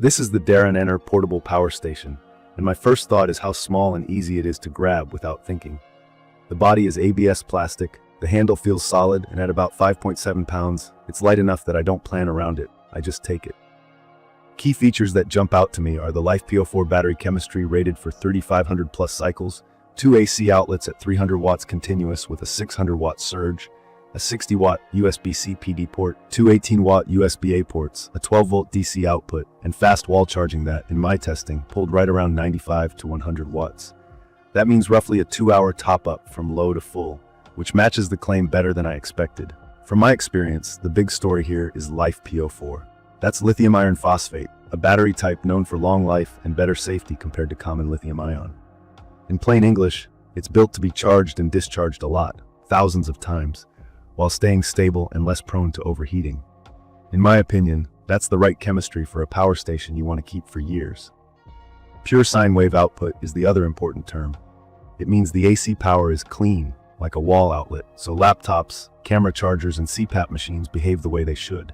This is the DaranEner Portable Power Station, and my first thought is how small and easy it is to grab without thinking. The body is ABS plastic, the handle feels solid, and at about 5.7 pounds, it's light enough that I don't plan around it, I just take it. Key features that jump out to me are the LiFePO4 battery chemistry rated for 3,500 plus cycles, 2 AC outlets at 300 watts continuous with a 600 watt surge, a 60 watt USB-C PD port, 2 18-watt USB-A ports, a 12-volt DC output, and fast wall charging that, in my testing, pulled right around 95 to 100 watts. That means roughly a 2-hour top-up from low to full, which matches the claim better than I expected. From my experience, the big story here is LiFePO4. That's lithium iron phosphate, a battery type known for long life and better safety compared to common lithium ion. In plain English, it's built to be charged and discharged a lot, thousands of times, while staying stable and less prone to overheating. In my opinion, that's the right chemistry for a power station you want to keep for years. Pure sine wave output is the other important term. It means the AC power is clean, like a wall outlet, so laptops, camera chargers, and CPAP machines behave the way they should.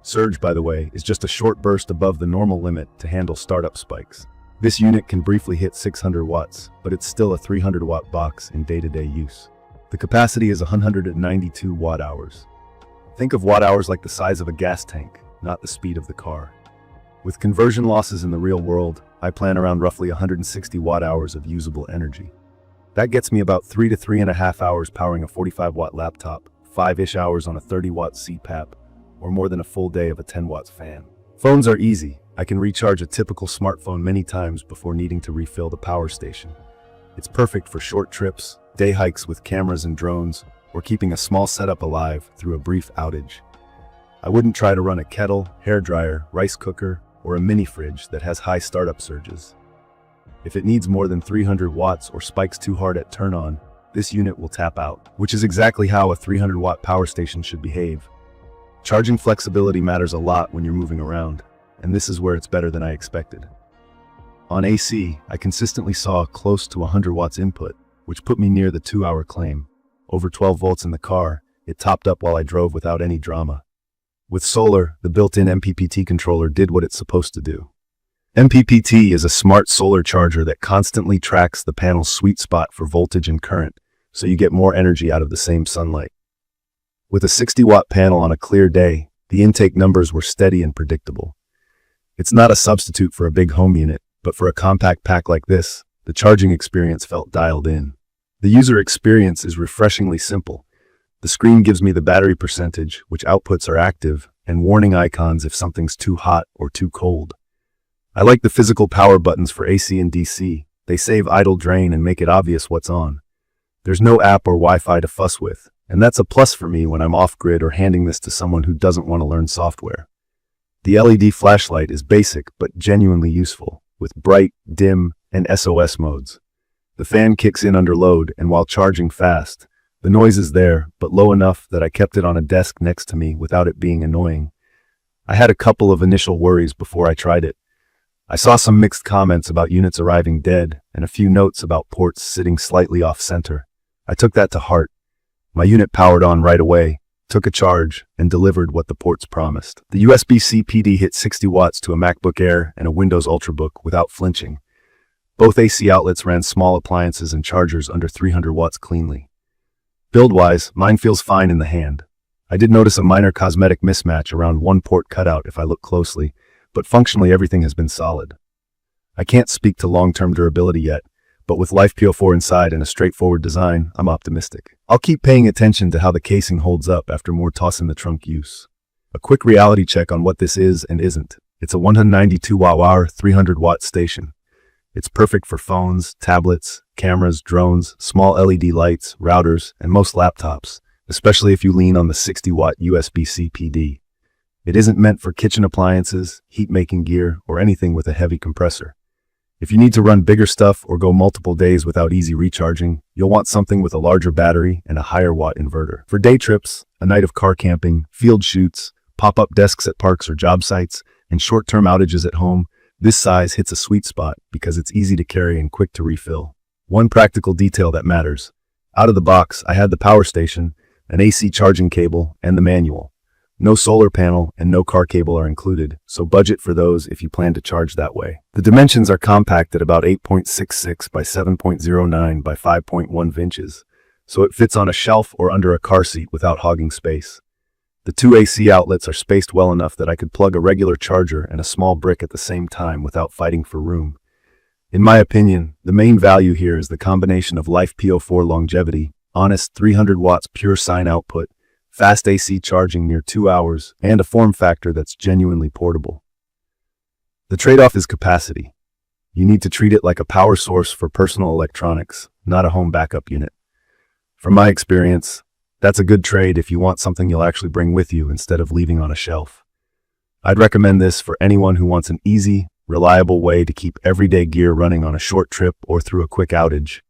Surge, by the way, is just a short burst above the normal limit to handle startup spikes. This unit can briefly hit 600 watts, but it's still a 300 watt box in day-to-day use. The capacity is 192 watt-hours. Think of watt-hours like the size of a gas tank, not the speed of the car. With conversion losses in the real world, I plan around roughly 160 watt-hours of usable energy. That gets me about 3 to 3.5 hours powering a 45-watt laptop, 5-ish hours on a 30-watt CPAP, or more than a full day of a 10-watt fan. Phones are easy. I can recharge a typical smartphone many times before needing to refill the power station. It's perfect for short trips, day hikes with cameras and drones, or keeping a small setup alive through a brief outage. I wouldn't try to run a kettle, hairdryer, rice cooker, or a mini fridge that has high startup surges. If it needs more than 300 watts or spikes too hard at turn on, this unit will tap out, which is exactly how a 300-watt power station should behave. Charging flexibility matters a lot when you're moving around, and this is where it's better than I expected. On AC, I consistently saw close to 100 watts input, which put me near the 2-hour claim. Over 12 volts in the car, it topped up while I drove without any drama. With solar, the built-in MPPT controller did what it's supposed to do. MPPT is a smart solar charger that constantly tracks the panel's sweet spot for voltage and current, so you get more energy out of the same sunlight. With a 60-watt panel on a clear day, the intake numbers were steady and predictable. It's not a substitute for a big home unit, but for a compact pack like this, the charging experience felt dialed in. The user experience is refreshingly simple. The screen gives me the battery percentage, which outputs are active, and warning icons if something's too hot or too cold. I like the physical power buttons for AC and DC. They save idle drain and make it obvious what's on. There's no app or Wi-Fi to fuss with, and that's a plus for me when I'm off-grid or handing this to someone who doesn't want to learn software. The LED flashlight is basic but genuinely useful, with bright, dim, and SOS modes. The fan kicks in under load, and while charging fast, the noise is there, but low enough that I kept it on a desk next to me without it being annoying. I had a couple of initial worries before I tried it. I saw some mixed comments about units arriving dead, and a few notes about ports sitting slightly off-center. I took that to heart. My unit powered on right away, took a charge, and delivered what the ports promised. The USB-C PD hit 60 watts to a MacBook Air and a Windows Ultrabook without flinching. Both AC outlets ran small appliances and chargers under 300 watts cleanly. Build-wise, mine feels fine in the hand. I did notice a minor cosmetic mismatch around one port cutout if I look closely, but functionally everything has been solid. I can't speak to long-term durability yet, but with LiFePO4 inside and a straightforward design, I'm optimistic. I'll keep paying attention to how the casing holds up after more toss-in-the-trunk use. A quick reality check on what this is and isn't. It's a 192Wh 300-watt station. It's perfect for phones, tablets, cameras, drones, small LED lights, routers, and most laptops, especially if you lean on the 60-watt USB-C PD. It isn't meant for kitchen appliances, heat-making gear, or anything with a heavy compressor. If you need to run bigger stuff or go multiple days without easy recharging, you'll want something with a larger battery and a higher watt inverter. For day trips, a night of car camping, field shoots, pop-up desks at parks or job sites, and short-term outages at home, this size hits a sweet spot because it's easy to carry and quick to refill. One practical detail that matters. Out of the box, I had the power station, an AC charging cable, and the manual. No solar panel and no car cable are included, so budget for those if you plan to charge that way. The dimensions are compact at about 8.66 by 7.09 by 5.1 inches, so it fits on a shelf or under a car seat without hogging space. The two AC outlets are spaced well enough that I could plug a regular charger and a small brick at the same time without fighting for room. In my opinion, the main value here is the combination of Life PO4 longevity, honest 300 watts pure sine output, fast AC charging near 2 hours, and a form factor that's genuinely portable. The trade-off is capacity. You need to treat it like a power source for personal electronics, not a home backup unit. From my experience, that's a good trade if you want something you'll actually bring with you instead of leaving on a shelf. I'd recommend this for anyone who wants an easy, reliable way to keep everyday gear running on a short trip or through a quick outage.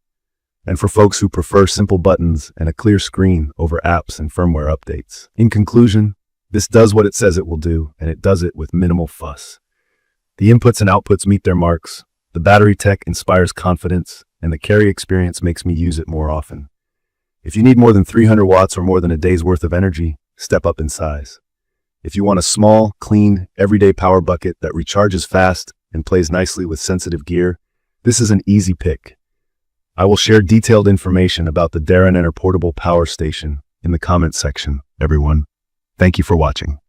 And for folks who prefer simple buttons and a clear screen over apps and firmware updates. In conclusion, this does what it says it will do, and it does it with minimal fuss. The inputs and outputs meet their marks, the battery tech inspires confidence, and the carry experience makes me use it more often. If you need more than 300 watts or more than a day's worth of energy, step up in size. If you want a small, clean, everyday power bucket that recharges fast and plays nicely with sensitive gear, this is an easy pick. I will share detailed information about the DaranEner Portable Power Station in the comments section, everyone. Thank you for watching.